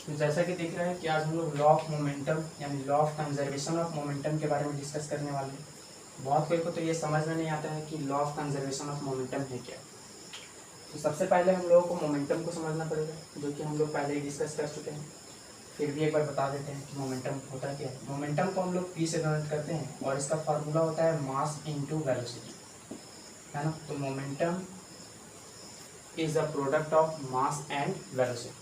तो जैसा कि दिख रहा है कि आज हम लोग लॉ ऑफ मोमेंटम यानी law of conservation of momentum के बारे में डिस्कस करने वाले हैं। बहुत कोई को तो ये समझ में नहीं आता है कि law of conservation of momentum है क्या। तो सबसे पहले हम लोगों को मोमेंटम को समझना पड़ेगा, जो कि हम लोग पहले ही डिस्कस कर चुके हैं। फिर भी एक बार बता देते हैं कि मोमेंटम होता क्या है। मोमेंटम को हम लोग पी से डिनोट करते हैं और इसका फार्मूला होता है मास इनटू वेलोसिटी, है ना। तो momentum is the product of mass and velocity.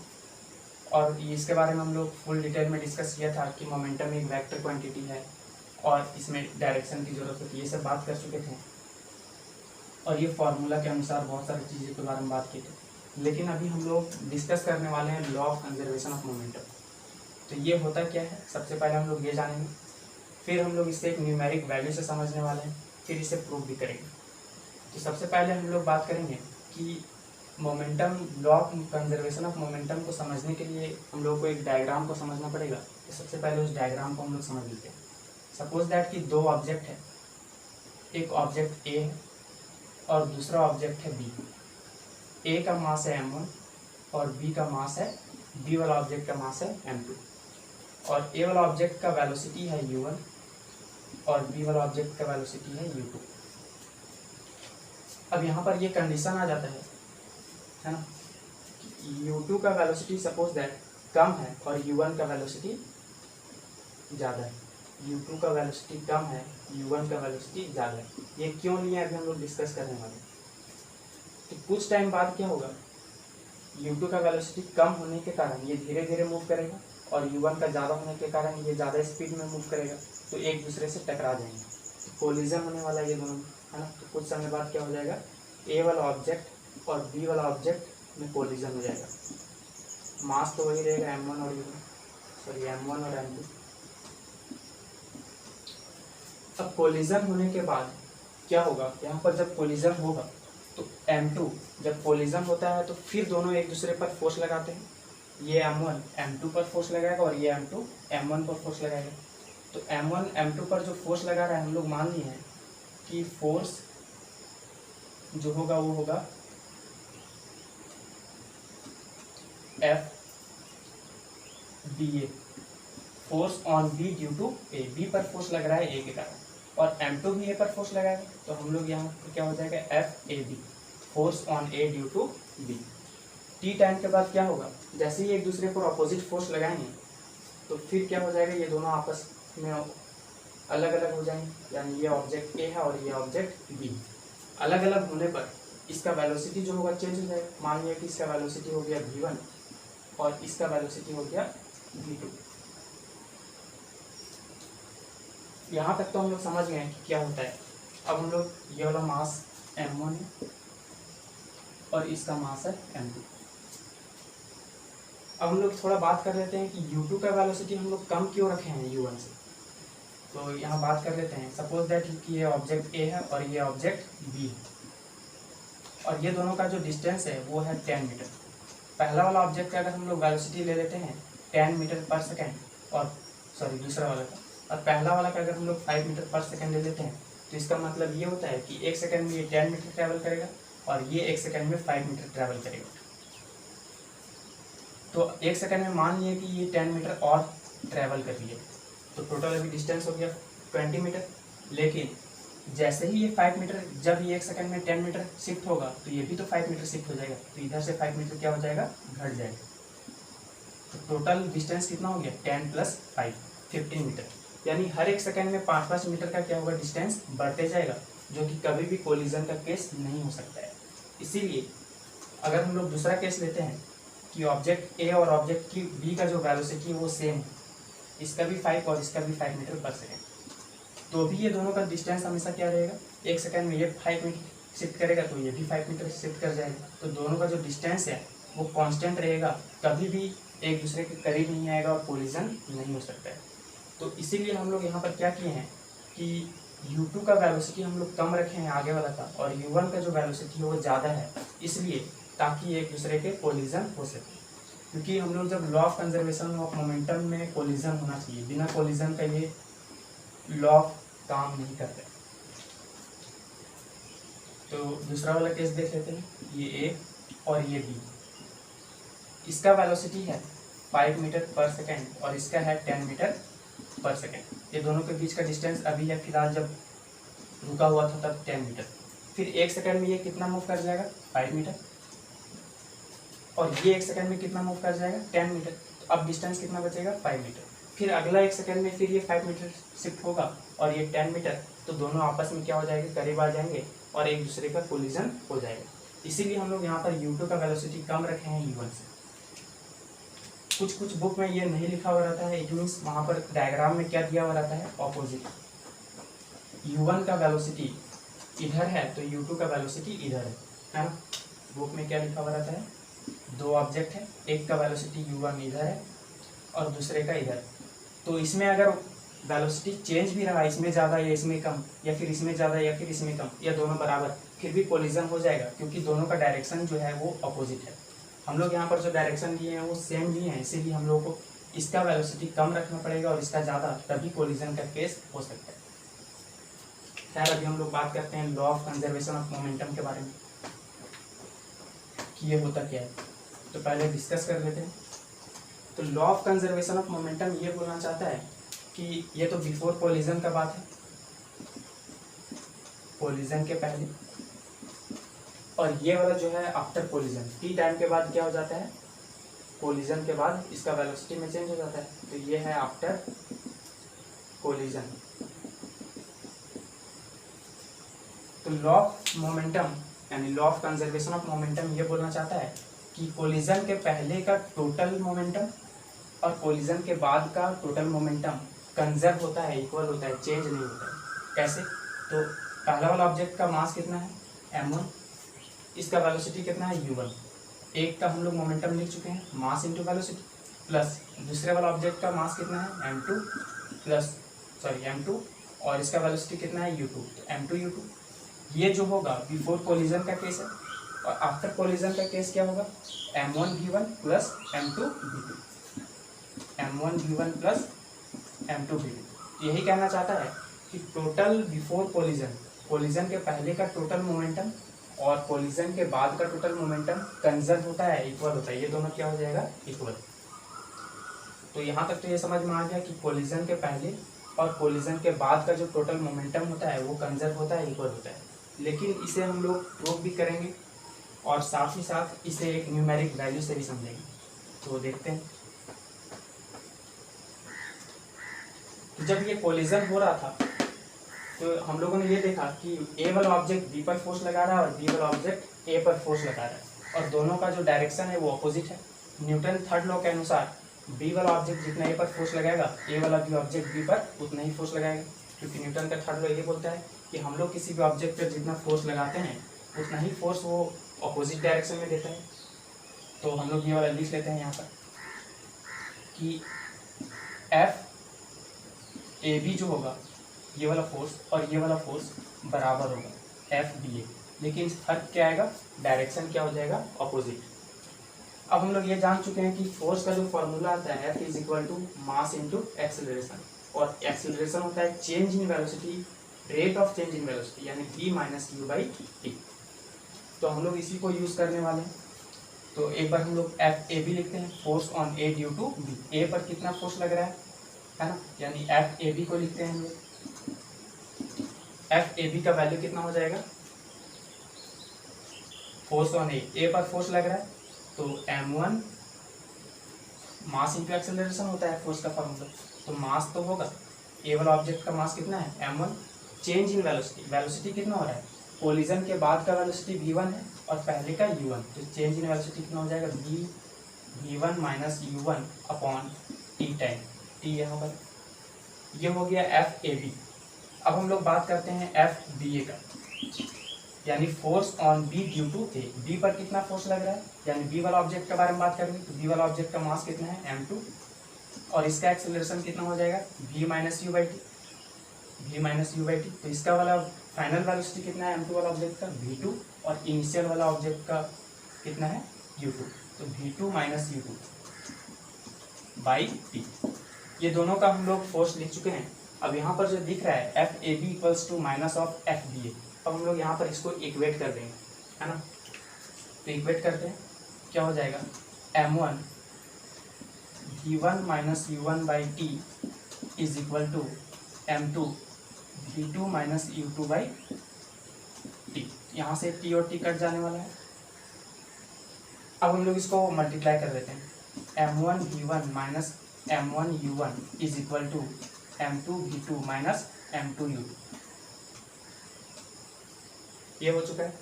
और इसके बारे में हम लोग फुल डिटेल में डिस्कस किया था कि मोमेंटम एक वेक्टर क्वांटिटी है और इसमें डायरेक्शन की जरूरत होती है, ये सब बात कर चुके थे। और ये फार्मूला के अनुसार बहुत सारी चीज़ों के बारे में बात की थी। लेकिन अभी हम लोग डिस्कस करने वाले हैं law of conservation of momentum. तो ये होता क्या है, सबसे पहले हम लोग ये जानेंगे, फिर हम लोग इसे एक न्यूमेरिक वैल्यू से समझने वाले हैं, फिर इसे प्रूव भी करेंगे। तो सबसे पहले हम लोग बात करेंगे कि momentum, law of conservation of momentum को समझने के लिए हम लोग को एक डायग्राम को समझना पड़ेगा। तो सबसे पहले उस डायग्राम को हम लोग समझ लेते हैं। सपोज दैट कि दो ऑब्जेक्ट है, एक ऑब्जेक्ट ए है और दूसरा ऑब्जेक्ट है बी। ए का मास है m1 और बी का मास है, बी वाला ऑब्जेक्ट का मास है m2। और ए वाला ऑब्जेक्ट का वेलोसिटी है u1 और बी वाला ऑब्जेक्ट का वेलोसिटी है u2। अब यहाँ पर ये कंडीशन आ जाता है ना, u2 का वेलोसिटी सपोज दैट कम है और u1 का वेलोसिटी ज़्यादा है। u2 का वेलोसिटी कम है, u1 का वेलोसिटी ज़्यादा है। ये क्यों लिया अभी हम लोग डिस्कस करने वाले हैं। तो कुछ टाइम बाद क्या होगा, u2 का वेलोसिटी कम होने के कारण ये धीरे धीरे मूव करेगा और u1 का ज़्यादा होने के कारण ये ज़्यादा स्पीड में मूव करेगा। तो एक दूसरे से टकरा जाएंगे, तो कोलिजन होने वाला ये दोनों, है ना। तो कुछ समय बाद क्या हो जाएगा, ए वाला ऑब्जेक्ट और बी वाला ऑब्जेक्ट में कोलिजन हो जाएगा। मास तो वही रहेगा m1 और m1 और m2। अब कोलिजन होने के बाद क्या होगा, यहाँ पर जब कोलिजन होगा तो m2, जब कोलिजन होता है तो फिर दोनों एक दूसरे पर फोर्स लगाते हैं। ये m1 m2 पर फोर्स लगाएगा और ये m2 m1 पर फोर्स लगाएगा। तो m1 m2 पर जो फोर्स लगा रहा है, हम लोग मान लिए हैं कि फोर्स जो होगा वो होगा F BA, force on B due to A। B पर फोर्स लग रहा है A के कारण, और m2 भी A पर फोर्स लगाएगा। तो हम लोग यहाँ पर क्या हो जाएगा, FAB, force on A due to B। T time के बाद क्या होगा, जैसे ही एक दूसरे पर अपोजिट फोर्स लगाएंगे तो फिर क्या हो जाएगा, ये दोनों आपस में अलग अलग हो जाएंगे। यानी ये ऑब्जेक्ट ए है और ये ऑब्जेक्ट बी। अलग अलग होने पर इसका वेलोसिटी जो होगा चेंज हो जाएगा। मान लिया कि इसका वेलोसिटी हो गया v1 और इसका वेलोसिटी हो गया v2। यहाँ तक तो हम लोग समझ गए कि क्या होता है। अब हम लोग, ये वाला मास m1 है और इसका मास है m2। अब हम लोग थोड़ा बात कर लेते हैं कि u2 का वेलोसिटी हम लोग कम क्यों रखे हैं u1 से। तो यहाँ बात कर लेते हैं, सपोज दैट कि ये ऑब्जेक्ट ए है और ये ऑब्जेक्ट बी है और ये दोनों का जो डिस्टेंस है वो है 10 मीटर। पहला वाला ऑब्जेक्ट का अगर हम लोग वेलोसिटी ले लेते हैं 10 मीटर पर सेकेंड, और दूसरा वाला का, और पहला वाला का अगर हम लोग 5 मीटर पर सेकेंड ले लेते हैं, तो इसका मतलब ये होता है कि एक सेकेंड में ये 10 मीटर ट्रैवल करेगा और ये एक सेकेंड में 5 मीटर ट्रैवल करेगा। तो एक सेकेंड में मान लिया कि ये 10 मीटर और ट्रैवल कर लिया, तो टोटल अभी डिस्टेंस हो गया 20 मीटर। लेकिन जैसे ही ये 5 मीटर, जब ये एक सेकंड में 10 मीटर शिफ्ट होगा तो ये भी तो 5 मीटर शिफ्ट हो जाएगा। तो इधर से 5 मीटर क्या हो जाएगा, घट जाएगा। तो टोटल डिस्टेंस कितना हो गया, 10 + 5 15 मीटर। यानी हर एक सेकंड में 5-5 मीटर का क्या होगा, डिस्टेंस बढ़ते जाएगा, जो कि कभी भी कोलिजन का केस नहीं हो सकता है। इसीलिए अगर हम लोग दूसरा केस लेते हैं कि ऑब्जेक्ट ए और ऑब्जेक्ट की बी का जो वेलोसिटी है वो सेम है, इसका भी 5 और इसका भी 5 मीटर पर सेकेंड, तो भी ये दोनों का डिस्टेंस हमेशा क्या रहेगा, एक सेकंड में ये 5 मीटर शिफ्ट करेगा तो ये भी 5 मीटर शिफ्ट कर जाएगा। तो दोनों का जो डिस्टेंस है वो कांस्टेंट रहेगा, कभी भी एक दूसरे के करीब नहीं आएगा और कोलिजन नहीं हो सकता है। तो इसीलिए हम लोग यहाँ पर क्या किए हैं कि u2 का वेलोसिटी हम लोग कम रखे हैं आगे वाला का, और u1 का जो वेलोसिटी है वो ज़्यादा है, इसलिए ताकि एक दूसरे के कोलिजन हो सके। क्योंकि हम लोग जब law of conservation of momentum में कोलिजन होना चाहिए, बिना कोलिजन का ये लॉ काम नहीं करते। तो दूसरा वाला केस देख लेते हैं, ये ए और ये बी, इसका वेलोसिटी है 5 मीटर पर सेकेंड और इसका है 10 मीटर पर सेकेंड। ये दोनों के बीच का डिस्टेंस अभी है फिलहाल, जब रुका हुआ था तब 10 मीटर। फिर 1 सेकेंड में ये कितना मूव कर जाएगा 5 मीटर, और ये 1 सेकेंड में कितना मूव कर जाएगा 10 मीटर। तो अब डिस्टेंस कितना बचेगा 5 मीटर। फिर अगला 1 सेकेंड में फिर ये 5 मीटर शिफ्ट होगा और ये 10 मीटर, तो दोनों आपस में क्या हो जाएंगे, करीब आ जाएंगे और एक दूसरे का कोलिजन हो जाएगा। इसीलिए हम लोग यहाँ पर u2 का वेलोसिटी कम रखे हैं u1 से। कुछ बुक में ये नहीं लिखा हुआ रहता है, इट मीन्स वहाँ पर डायग्राम में क्या दिया हुआ रहता है, ऑपोजिट। u1 का वेलोसिटी इधर है तो u2 का वेलोसिटी इधर है ना। बुक में क्या लिखा हुआ रहता है, दो ऑब्जेक्ट है, एक का वेलोसिटी u1 इधर है और दूसरे का इधर। तो इसमें अगर वेलोसिटी चेंज भी रहा, इसमें ज़्यादा या इसमें कम, या फिर इसमें ज़्यादा या फिर इसमें कम, या दोनों बराबर, फिर भी कोलिजन हो जाएगा, क्योंकि दोनों का डायरेक्शन जो है वो अपोजिट है। हम लोग यहाँ पर जो डायरेक्शन लिए हैं वो सेम लिए हैं, इसीलिए हम लोगों को इसका वेलोसिटी कम रखना पड़ेगा और इसका ज़्यादा, तभी कोलिजन का केस हो सकता है। खैर अभी हम लोग बात करते हैं law of conservation of momentum के बारे में कि ये होता क्या है। तो पहले डिस्कस कर लेते हैं। तो law of conservation of momentum ये बोलना चाहता है कि ये तो बिफोर कोलिजन का बात है, कोलिजन के पहले, और ये वाला जो है आफ्टर कोलिजन, टी टाइम के बाद क्या हो जाता है, कोलिजन के बाद इसका वेलोसिटी में चेंज हो जाता है। तो ये है आफ्टर कोलिजन। तो लॉ ऑफ मोमेंटम यानी law of conservation of momentum ये बोलना चाहता है कि कोलिजन के पहले का टोटल मोमेंटम और कोलिजन के बाद का टोटल मोमेंटम कंजर्व होता है, इक्वल होता है, चेंज नहीं होता है। कैसे? तो पहला वाला ऑब्जेक्ट का मास कितना है m1, इसका वेलोसिटी कितना है u1। एक का हम लोग मोमेंटम लिख चुके हैं, मास इंटू वेलोसिटी, प्लस दूसरे वाला ऑब्जेक्ट का मास कितना है m2 और इसका वेलोसिटी कितना है u2, तो m2 u2। ये जो होगा बिफोर कोलिजन का केस है, और आफ्टर कोलिजन का केस क्या होगा, m1 v1 plus m2 v2, m1 v1 plus m2 v2। यही कहना चाहता है कि टोटल बिफोर कोलिजन, कोलिजन के पहले का टोटल मोमेंटम और कोलिजन के बाद का टोटल मोमेंटम कंजर्व होता है, इक्वल होता है। ये दोनों क्या हो जाएगा, इक्वल। तो यहाँ तक तो ये समझ में आ गया कि कोलिजन के पहले और कोलिजन के बाद का जो टोटल मोमेंटम होता है वो कंजर्व होता है, इक्वल होता है। लेकिन इसे हम लोग प्रूव भी करेंगे और साथ ही साथ इसे एक न्यूमेरिक वैल्यू से भी समझेंगे। तो देखते हैं। तो जब ये कोलिजन हो रहा था तो हम लोगों ने ये देखा कि ए वाला ऑब्जेक्ट बी पर फोर्स लगा रहा है और बी वाला ऑब्जेक्ट ए पर फोर्स लगा रहा है, और दोनों का जो डायरेक्शन है वो अपोजिट है। न्यूटन थर्ड लॉ के अनुसार बी वाला ऑब्जेक्ट जितना ए पर फोर्स लगाएगा, ए वाला भी ऑब्जेक्ट बी पर उतना ही फोर्स लगाएगा, क्योंकि न्यूटन का थर्ड लॉ ये बोलता है कि हम लोग किसी भी ऑब्जेक्ट पर जितना फोर्स लगाते हैं उतना ही फोर्स वो अपोजिट डायरेक्शन में देता है। तो हम लोग ये वाला लिख लेते हैं यहाँ पर कि एफ ए बी जो होगा, ये वाला फोर्स और ये वाला फोर्स बराबर होगा एफ बी ए, लेकिन फर्क क्या आएगा, डायरेक्शन क्या हो जाएगा, अपोजिट। अब हम लोग ये जान चुके हैं कि फोर्स का जो फॉर्मूला आता है F is equal to mass into acceleration, और एक्सेलरेशन होता है change in velocity, rate of change in velocity, यानी v minus U by T. तो हम लोग इसी को यूज करने वाले हैं। तो एक बार हम लोग एफ ए बी लिखते हैं, force on A due to B. A पर कितना फोर्स लग रहा है ना, यानी एफ ए बी को लिखते हैं हम लोग। एफ ए बी का वैल्यू कितना हो जाएगा, फोर्स ऑन ए पर फोर्स लग रहा है तो m1 मास इंटू एक्सेलरेशन होता है फोर्स का फॉर्मूला। तो मास तो होगा, ए वाला ऑब्जेक्ट का मास कितना है m1, change in velocity, velocity कितना हो रहा है, कोलिजन के बाद का वेलोसिटी v1 है और पहले का u1, तो चेंज इन वेलोसिटी कितना हो जाएगा, v1 minus u1 upon T time, T यहाँ पर। ये हो गया एफ ए बी। अब हम लोग बात करते हैं एफ बी ए का, यानी force on B due to A. B पर कितना फोर्स लग रहा है, यानी बी वाला ऑब्जेक्ट के बारे में बात करेंगे तो बी वाला ऑब्जेक्ट का मास कितना है m2, और इसका एक्सेलरेशन कितना हो जाएगा v minus U by T. तो इसका वाला फाइनल वेलोसिटी कितना है m2 वाला ऑब्जेक्ट का, v2, और इनिशियल वाला ऑब्जेक्ट का कितना है u2, तो v2 minus u2 by T. ये दोनों का हम लोग फोर्स लिख चुके हैं। अब यहाँ पर जो दिख रहा है F A B equals to minus of F B A, अब हम लोग यहाँ पर इसको इक्वेट कर देंगे, है ना। तो इक्वेट करते हैं, क्या हो जाएगा m1 v1 minus u1 by T is equal to m2 v2 minus u2 by T. यहाँ से t और t कट जाने वाला है। अब हम लोग इसको मल्टीप्लाई कर देते हैं। m1 v1 minus m1 u1 is equal to m2 v2 minus m2 u2। ये हो चुका है।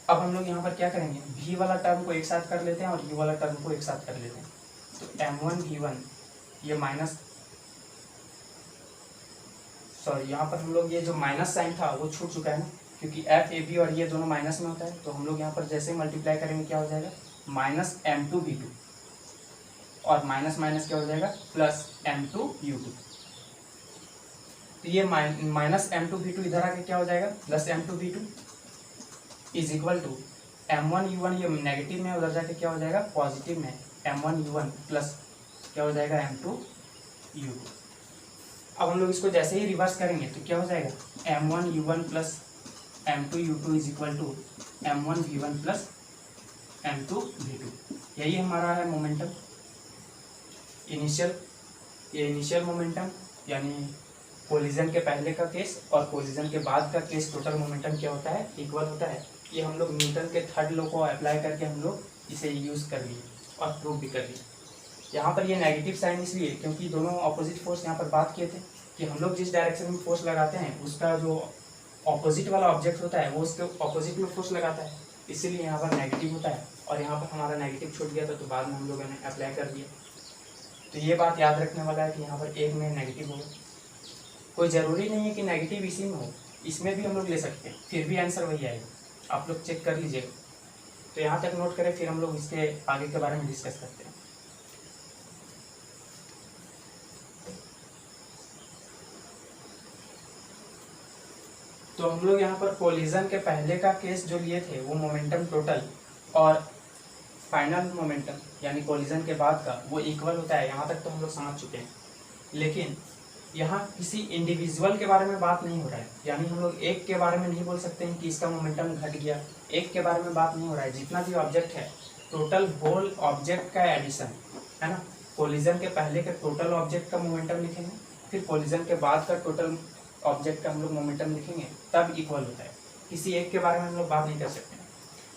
अब हम लोग यहाँ पर क्या करेंगे, v वाला टर्म को एक साथ कर लेते हैं और u वाला टर्म को एक साथ कर लेते हैं। तो m1 v1 ये माइनस, सॉरी यहाँ पर हम लोग ये जो माइनस साइन था वो छूट चुका है ना, क्योंकि f a b और ये दोनों माइनस में होता है। तो हम लोग यहाँ पर जैसे मल्टीप्लाई करेंगे क्या हो जाएगा, माइनस m2 v2 और माइनस माइनस क्या हो जाएगा, प्लस m2 u2। तो ये माइनस m2 v2 इधर आके क्या हो जाएगा, plus m2 v2 is equal to m1 u1 ये नेगेटिव में, उधर जाके क्या हो जाएगा, पॉजिटिव में m1 u1 प्लस क्या हो जाएगा m2 u2। अब हम लोग इसको जैसे ही रिवर्स करेंगे तो क्या हो जाएगा, m1 u1 plus m2 u2 is equal to m1 v1 plus m2 v2। यही हमारा है मोमेंटम इनिशियल। ये इनिशियल मोमेंटम यानी कोलिजन के पहले का केस और कोलिजन के बाद का केस, टोटल मोमेंटम क्या होता है, इक्वल होता है। ये हम लोग न्यूटन के थर्ड लॉ को अप्लाई करके हम लोग इसे यूज़ कर लिए और प्रूव भी कर लिए। यहाँ पर ये नेगेटिव साइन इसलिए क्योंकि दोनों ऑपोजिट फोर्स यहाँ पर बात किए थे कि हम लोग जिस डायरेक्शन में फोर्स लगाते हैं उसका जो ऑपोजिट वाला ऑब्जेक्ट होता है वो उसके ऑपोजिट में फोर्स लगाता है, इसीलिए यहाँ पर नेगेटिव होता है। और यहाँ पर हमारा नेगेटिव छूट गया था तो बाद में हम लोगों ने अप्लाई कर दिया। तो ये बात याद रखने वाला है कि यहाँ पर एक में नेगेटिव होगा। कोई ज़रूरी नहीं है कि नेगेटिव इसी में हो, इसमें भी हम लोग ले सकते हैं, फिर भी आंसर वही आएगा। आप लोग चेक कर लीजिएगा। तो यहाँ तक नोट करें, फिर हम लोग इसके आगे के बारे में डिस्कस करते हैं। तो हम लोग यहाँ पर कोलिजन के पहले का केस जो लिए थे वो मोमेंटम टोटल और फाइनल मोमेंटम यानी कोलिजन के बाद का वो इक्वल होता है। यहाँ तक तो हम लोग समझ चुके हैं। लेकिन यहाँ किसी इंडिविजुअल के बारे में बात नहीं हो रहा है, यानी हम लोग एक के बारे में नहीं बोल सकते हैं कि इसका मोमेंटम घट गया, एक के बारे में बात नहीं हो रहा है। जितना भी ऑब्जेक्ट है टोटल होल ऑब्जेक्ट का एडिशन है ना। कोलिजन के पहले के टोटल ऑब्जेक्ट का मोमेंटम लिखेंगे, फिर कोलिजन के बाद का टोटल ऑब्जेक्ट का हम लोग मोमेंटम लिखेंगे, तब इक्वल होता है। किसी एक के बारे में हम लोग बात नहीं कर सकते हैं।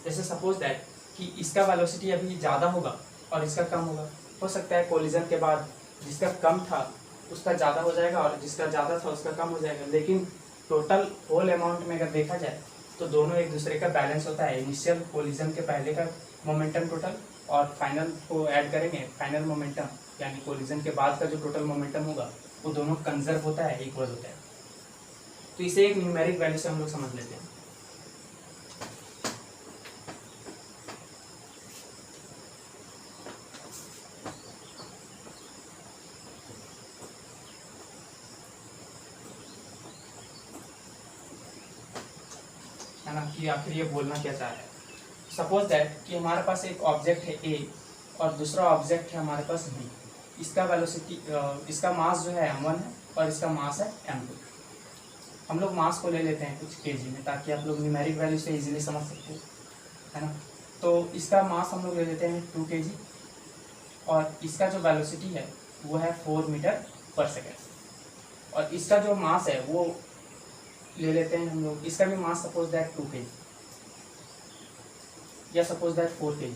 जैसे सपोज दैट कि इसका वेलोसिटी अभी ज़्यादा होगा और इसका कम होगा, हो सकता है कोलिजन के बाद जिसका कम था उसका ज़्यादा हो जाएगा और जिसका ज़्यादा था उसका कम हो जाएगा। लेकिन टोटल होल अमाउंट में अगर देखा जाए तो दोनों एक दूसरे का बैलेंस होता है। इनिशियल कोलिजन के पहले का मोमेंटम टोटल और फाइनल को ऐड करेंगे, फाइनल मोमेंटम यानी कोलिजन के बाद का जो टोटल मोमेंटम होगा वो दोनों कंजर्व होता है, इक्वल होता है। तो इसे एक न्यूमेरिक वैल्यू से हम लोग समझ लेते हैं। है ना कि आखिर ये बोलना क्या चाह रहा है। सपोज दैट कि हमारे पास एक ऑब्जेक्ट है ए और दूसरा ऑब्जेक्ट है हमारे पास बी। इसका वेलोसिटी, इसका मास जो है m1 है और इसका मास है m2। हम लोग मास को ले लेते हैं कुछ kg में, ताकि आप लोग न्यूमेरिक वैल्यू से इजीली समझ सकते हो, है ना। तो इसका मास हम लोग ले लेते हैं 2 kg और इसका जो वेलोसिटी है वो है 4 मीटर पर सेकेंड। और इसका जो मास है वो ले लेते हैं हम लोग, इसका भी मास सपोज दैट 2 kg या सपोज दैट 4 kg,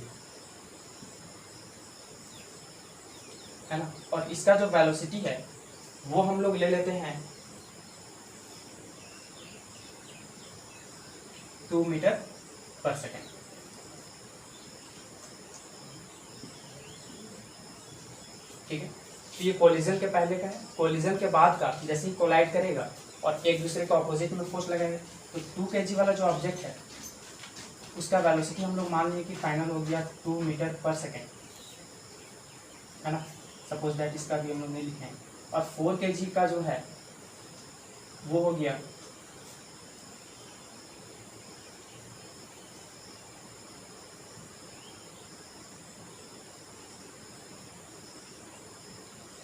है ना। और इसका जो वेलोसिटी है वो हम लोग ले लेते हैं 2 मीटर पर सेकेंड। ठीक है। तो ये कोलिजन के पहले का है। कोलिजन के बाद का जैसे ही कोलाइड करेगा और एक दूसरे को अपोजिट में फोर्स लगाएगा, तो 2 kg वाला जो ऑब्जेक्ट है उसका वेलोसिटी हम लोग मान लें कि फाइनल हो गया 2 मीटर पर सेकेंड, है ना। सपोज दैट इसका भी हम लोग नहीं लिखे हैं। और 4 kg का जो है वो हो गया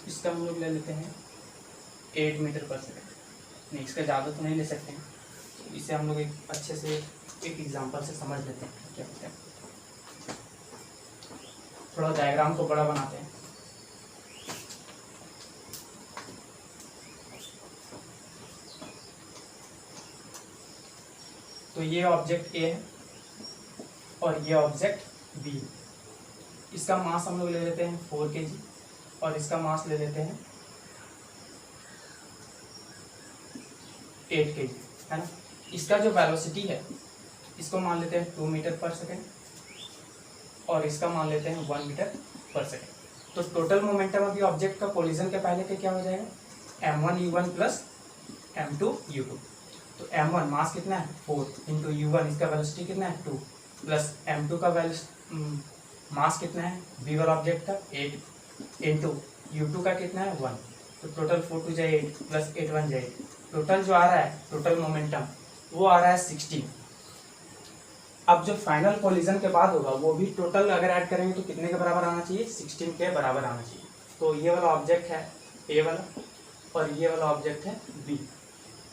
इसका हम लोग ले लेते हैं 8 मीटर पर सेकेंड। नहीं, इसका ज़्यादा तो नहीं ले सकते हैं, तो इसे हम लोग एक अच्छे से एक एग्जांपल से समझ लेते हैं क्या होता है। थोड़ा डायग्राम को बड़ा बनाते हैं। तो ये ऑब्जेक्ट ए है और ये ऑब्जेक्ट बी। इसका मास हम लोग ले लेते हैं 4 kg और इसका मास ले लेते हैं 8 kg, है ना। इसका जो वेलोसिटी है इसको मान लेते हैं 2 मीटर पर सेकेंड और इसका मान लेते हैं 1 मीटर पर सेकेंड। तो टोटल मोमेंटम अभी ऑब्जेक्ट का कोलिजन के पहले के क्या हो जाएगा, m1u1 प्लस m2u2। तो m1 मास कितना है 4 इंटू u1 इसका वेलोसिटी कितना है 2 प्लस m2 का मास कितना है बी वाला ऑब्जेक्ट का 8 इंटू u2 का कितना है 1। तो टोटल 4 2 जाए 8 प्लस 8 1 जाए 8। टोटल जो आ रहा है टोटल मोमेंटम वो आ रहा है 16। अब जो फाइनल कोलिजन के बाद होगा वो भी टोटल अगर ऐड करेंगे तो कितने के बराबर आना चाहिए, 16 के बराबर आना चाहिए। तो ये वाला ऑब्जेक्ट है ए वाला और ये वाला ऑब्जेक्ट है बी।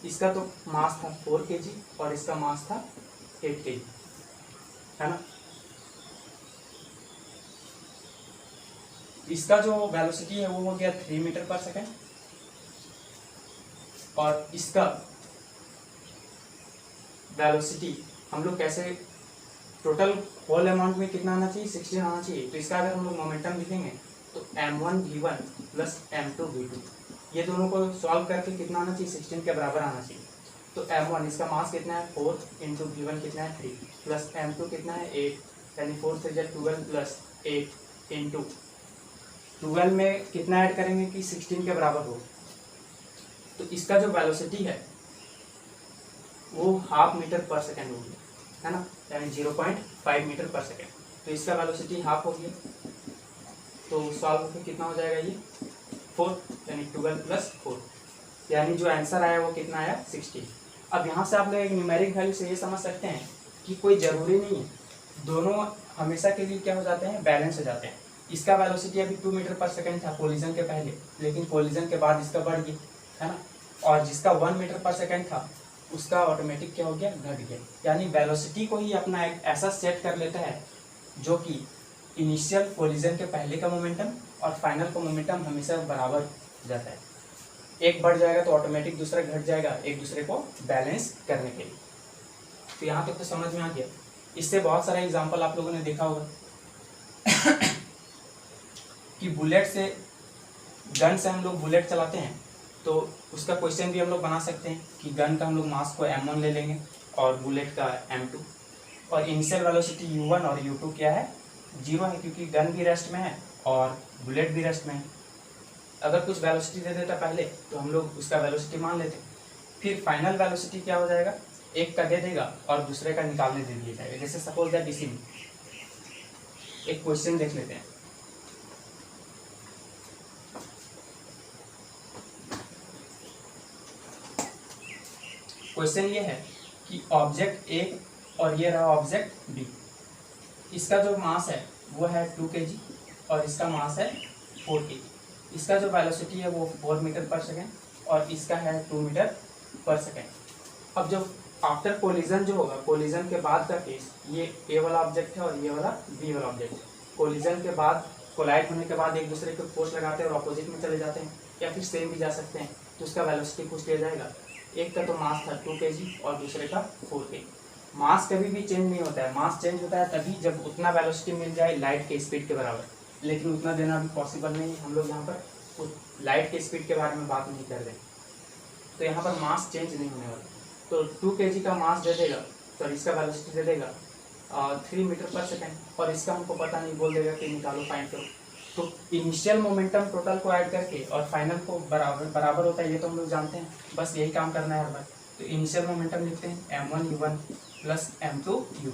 इसका तो मास था 4 kg और इसका मास था 8 kg, है ना। इसका जो वेलोसिटी है वो हो गया 3 मीटर पर सेकेंड और इसका वेलोसिटी हम लोग कैसे टोटल होल अमाउंट में कितना आना चाहिए 16 आना चाहिए। तो इसका अगर हम लोग मोमेंटम लिखेंगे तो m1v1 प्लस m2v2 ये दोनों को सॉल्व करके कितना आना चाहिए 16 के बराबर आना चाहिए। तो m1 इसका मास कितना है 4 इंटू v1 कितना है 3 प्लस m2 कितना है 8 यानी 4 से 12 प्लस 8 इंटू 12 में कितना ऐड करेंगे कि 16 के बराबर हो। तो इसका जो वेलोसिटी है वो हाफ मीटर पर सेकेंड होगी, है ना, यानी 0.5 मीटर पर सेकेंड। तो इसका वेलोसिटी हाफ होगी। तो सॉल्व करके कितना हो जाएगा ये 4 यानी 12 प्लस 4 यानी जो आंसर आया वो कितना आया 16। अब यहाँ से आप लोग एक न्यूमेरिक वैल्यू से ये समझ सकते हैं कि कोई ज़रूरी नहीं है दोनों हमेशा के लिए क्या हो जाते हैं बैलेंस हो जाते हैं। इसका वेलोसिटी अभी 2 मीटर पर सेकेंड था कोलिजन के पहले, लेकिन कोलिजन के बाद इसका बढ़ गया, है ना। और जिसका 1 मीटर पर सेकेंड था उसका ऑटोमेटिक क्या हो गया घट गया। यानी वेलोसिटी को ही अपना एक ऐसा सेट कर लेता है जो कि इनिशियल कोलिजन के पहले का मोमेंटम और फाइनल का मोमेंटम हमेशा बराबर हो जाता है। एक बढ़ जाएगा तो ऑटोमेटिक दूसरा घट जाएगा एक दूसरे को बैलेंस करने के लिए। तो यहाँ तक तो समझ में आ गया। इससे बहुत सारा एग्जाम्पल आप लोगों ने देखा होगा कि बुलेट से गन से हम लोग बुलेट चलाते हैं तो उसका क्वेश्चन भी हम लोग बना सकते हैं कि गन का हम लोग मास को m1 ले लेंगे और बुलेट का m2 और इनिशियल वेलोसिटी u1 और u2 क्या है 0 है क्योंकि गन भी रेस्ट में है और बुलेट भी रेस्ट में है। अगर कुछ वेलोसिटी दे देता पहले तो हम लोग उसका वेलोसिटी मान लेते, फिर फाइनल वेलोसिटी क्या हो जाएगा एक का दे देगा और दूसरे का निकालने दे दिया जाएगा। जैसे सपोज दैट इसी में एक क्वेश्चन देख लेते हैं। क्वेश्चन ये है कि ऑब्जेक्ट ए और ये रहा ऑब्जेक्ट बी। इसका जो मास है वो है 2 kg और इसका मास है 4 kg। इसका जो वेलोसिटी है वो 4 मीटर पर सेकेंड और इसका है 2 मीटर पर सेकेंड। अब जो आफ्टर कोलिजन जो होगा कोलिजन के बाद का केस, ये ए वाला ऑब्जेक्ट है और ये वाला बी वाला ऑब्जेक्ट है। कोलिजन के बाद कोलाइड होने के बाद एक दूसरे को फोर्स लगाते हैं और अपोजिट में चले जाते हैं या फिर सेम भी जा सकते हैं। तो उसका वेलोसिटी कुछ लिया जाएगा। एक का तो मास था 2 kg और दूसरे का 4 kg। मास कभी भी चेंज नहीं होता है, मास चेंज होता है तभी जब उतना वेलोसिटी मिल जाए लाइट के स्पीड के बराबर, लेकिन उतना देना भी पॉसिबल नहीं है। हम लोग यहाँ पर लाइट के स्पीड के बारे में बात नहीं कर रहे, तो यहाँ पर मास चेंज नहीं होने वाला। तो 2 kg का मास दे देगा तो इसका वेलोसिटी दे देगा 3 मीटर पर सेकेंड और इसका हमको पता नहीं बोल देगा कि निकालो फाइंड करो। तो इनिशियल मोमेंटम टोटल को ऐड करके और फाइनल को बराबर होता है ये तो हम लोग जानते हैं, बस यही काम करना है हर बार। तो इनिशियल मोमेंटम लिखते हैं m1u1 प्लस m2u2।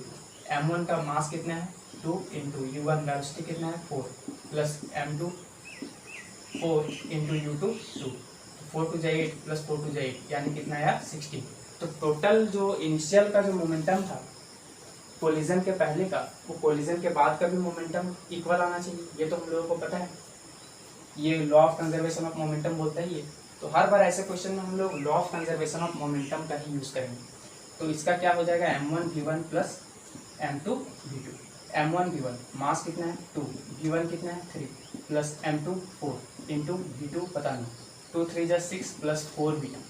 m1 का मास कितना है 2 इंटू u1 वेलोसिटी कितना है 4 प्लस m2 4 इंटू u2 2। 4 2 जाए 8 प्लस 4 2 जाए 8 यानी कितना आया 16। तो टोटल जो इनिशियल का जो मोमेंटम था कोलिजन के पहले का वो कोलिजन के बाद का भी मोमेंटम इक्वल आना चाहिए, ये तो हम लोगों को पता है। ये law of conservation of momentum बोलता है ये। तो हर बार ऐसे क्वेश्चन में हम लोग law of conservation of momentum का ही यूज करेंगे। तो इसका क्या हो जाएगा m1v1 प्लस m2v2। m1v1 मास कितना है 2, v1 कितना है 3 प्लस m2 4 इंटू v2 पता नहीं 2 3 जा 6 प्लस 4v2।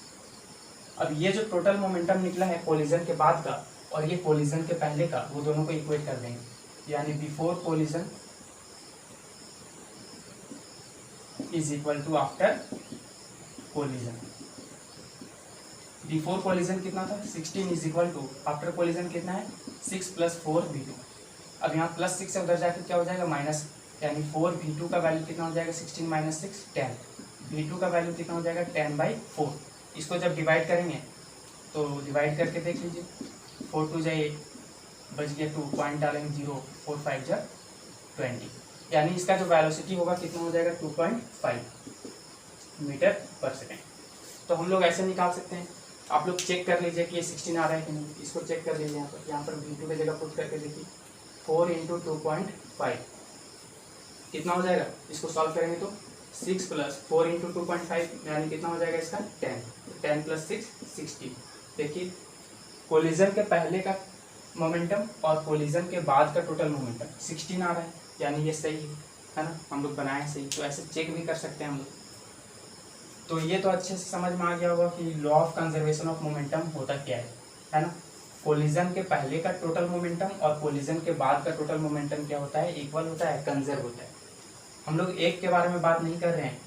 अब ये जो टोटल मोमेंटम निकला है कोलिजन के बाद का और ये कोलिजन के पहले का, वो दोनों को इक्वेट कर देंगे, यानी before collision is equal to after collision. Before collision कितना था 16 is equal to after collision कितना है 6 + 4v2। अब यहाँ +6 से उधर जाके क्या हो जाएगा माइनस, यानी 4v2 का वैल्यू कितना हो जाएगा 16 - 6 10। v2 का वैल्यू कितना हो जाएगा 10/4। इसको जब डिवाइड करेंगे तो डिवाइड करके देख लीजिए, 4 2 जाए 8, बच गया 2, पॉइंट डालेंगे 0, 4 5 जा 20, यानी इसका जो वेलोसिटी होगा कितना हो जाएगा 2.5 मीटर पर सेकेंड। तो हम लोग ऐसे निकाल सकते हैं। आप लोग चेक कर लीजिए कि ये 16 आ रहा है कि नहीं, इसको चेक कर लीजिए। यहाँ पर v2 की जगह पुट करके देखिए, 4 × 2.5 कितना हो जाएगा, इसको सॉल्व करेंगे तो 6 + 4 × 2.5 यानी कितना हो जाएगा इसका 10, 10 + 6 16। देखिए कोलिजन के पहले का मोमेंटम और कोलिजन के बाद का टोटल मोमेंटम 16 आ रहा है, यानी ये सही है ना, हम लोग बनाए सही। तो ऐसे चेक भी कर सकते हैं हम लोग। तो ये तो अच्छे से समझ में आ गया होगा कि law of conservation of momentum होता क्या है ना। कोलिजन के पहले का टोटल मोमेंटम और कोलिजन के बाद का टोटल मोमेंटम क्या होता है, इक्वल होता है, कंजर्व होता है। हम लोग एक के बारे में बात नहीं कर रहे हैं,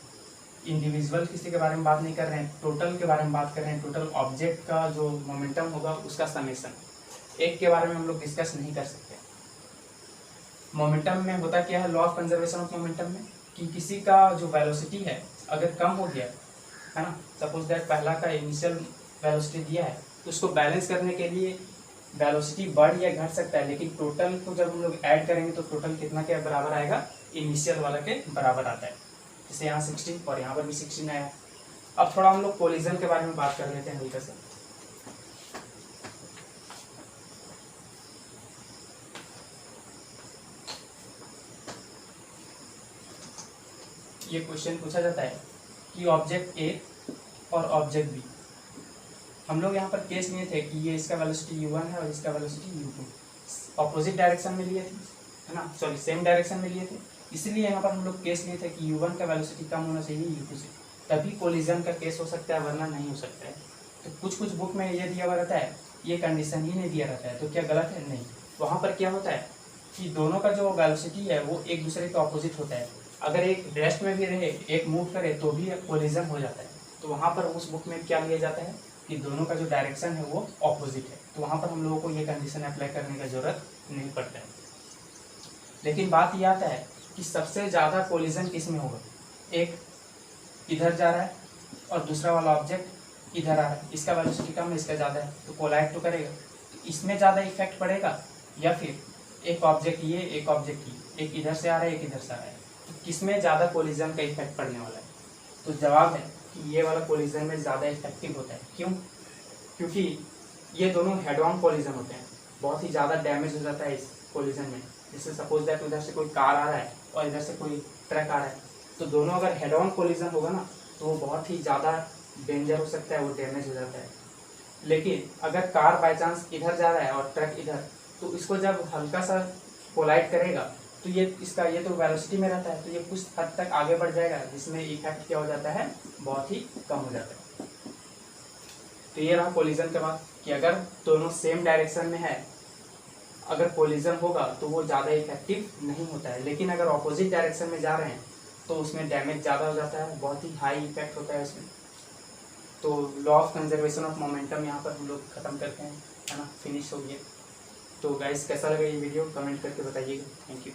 इंडिविजुअल किसी के बारे में बात नहीं कर रहे हैं, टोटल के बारे में बात कर रहे हैं। टोटल ऑब्जेक्ट का जो मोमेंटम होगा उसका समेशन, एक के बारे में हम लोग डिस्कस नहीं कर सकते। मोमेंटम में होता क्या है, law of conservation of momentum में, कि किसी का जो वेलोसिटी है अगर कम हो गया है ना, सपोज दैट पहला का इनिशियल वेलोसिटी दिया है, तो उसको बैलेंस करने के लिए वेलोसिटी बढ़ या घट सकता है, लेकिन टोटल को जब हम लोग ऐड करेंगे तो टोटल कितना के बराबर आएगा, इनिशियल वाला के बराबर आता है। जैसे यहाँ 16 और यहाँ पर भी 16 आया। अब थोड़ा हम लोग कोलिजन के बारे में बात कर लेते हैं हल्का सा। ये क्वेश्चन पूछा जाता है कि ऑब्जेक्ट ए और ऑब्जेक्ट बी, हम लोग यहाँ पर केस लिए थे कि ये इसका वेलोसिटी u1 है और इसका वेलोसिटी u2, ऑपोजिट डायरेक्शन में लिए थे, है ना, सॉरी सेम डायरेक्शन में लिए थे। इसलिए यहाँ पर हम लोग केस लिए थे कि u1 का वेलोसिटी कम होना चाहिए u2 से, तभी कोलिजन का केस हो सकता है, वरना नहीं हो सकता है। तो कुछ कुछ बुक में ये दिया हुआ रहता है, ये कंडीशन ही नहीं दिया रहता है, तो क्या गलत है? नहीं। वहाँ पर क्या होता है कि दोनों का जो वेलोसिटी है वो एक दूसरे के ऑपोजिट होता है। अगर एक रेस्ट में भी रहे, एक मूव करे तो भी कोलिजन हो जाता है। तो वहाँ पर उस बुक में क्या लिया जाता है कि दोनों का जो डायरेक्शन है वो ऑपोजिट है, तो वहाँ पर हम लोगों को ये कंडीशन अप्लाई करने की जरूरत नहीं पड़ता है। लेकिन बात ये आता है कि सबसे ज़्यादा कोलिजन किस में होगा, एक इधर जा रहा है और दूसरा वाला ऑब्जेक्ट इधर आ रहा है, इसका वेलोसिटी कम है, इसका ज़्यादा है, तो कोलाइड तो करेगा। तो इसमें ज़्यादा इफेक्ट पड़ेगा या फिर एक ऑब्जेक्ट ये, एक ऑब्जेक्ट ये, एक इधर से आ रहा है, एक इधर से आ रहा है, तो किसमें ज़्यादा कोलिजन का इफेक्ट पड़ने वाला है? तो जवाब है कि ये वाला कोलिजन में ज़्यादा इफेक्टिव होता है। क्यों? क्योंकि ये दोनों हेड ऑन कोलिजन होते हैं, बहुत ही ज़्यादा डैमेज हो जाता है इस कोलिजन में। जैसे सपोज दैट उधर से कोई कार आ रहा है और इधर से कोई ट्रक आ रहा है, तो दोनों अगर हेड ऑन कोलिजन होगा ना तो वो बहुत ही ज़्यादा डेंजर हो सकता है, वो डैमेज हो जाता है। लेकिन अगर कार बाई चांस इधर जा रहा है और ट्रक इधर, तो इसको जब हल्का सा कोलाइड करेगा तो ये इसका ये तो वेलोसिटी में रहता है, तो ये कुछ हद तक आगे बढ़ जाएगा, जिसमें इफेक्ट क्या हो जाता है, बहुत ही कम हो जाता है। तो ये रहा कोलिजन के बाद कि अगर दोनों सेम डायरेक्शन में है, अगर कोलिजन होगा तो वो ज़्यादा इफेक्टिव नहीं होता है। लेकिन अगर ऑपोजिट डायरेक्शन में जा रहे हैं तो उसमें डैमेज ज़्यादा हो जाता है, बहुत ही हाई इफेक्ट होता है उसमें। तो law of conservation of momentum यहाँ पर हम लोग खत्म करते हैं, है ना, फिनिश हो गया। तो गाइस कैसा लगा ये वीडियो कमेंट करके बताइएगा। Thank you.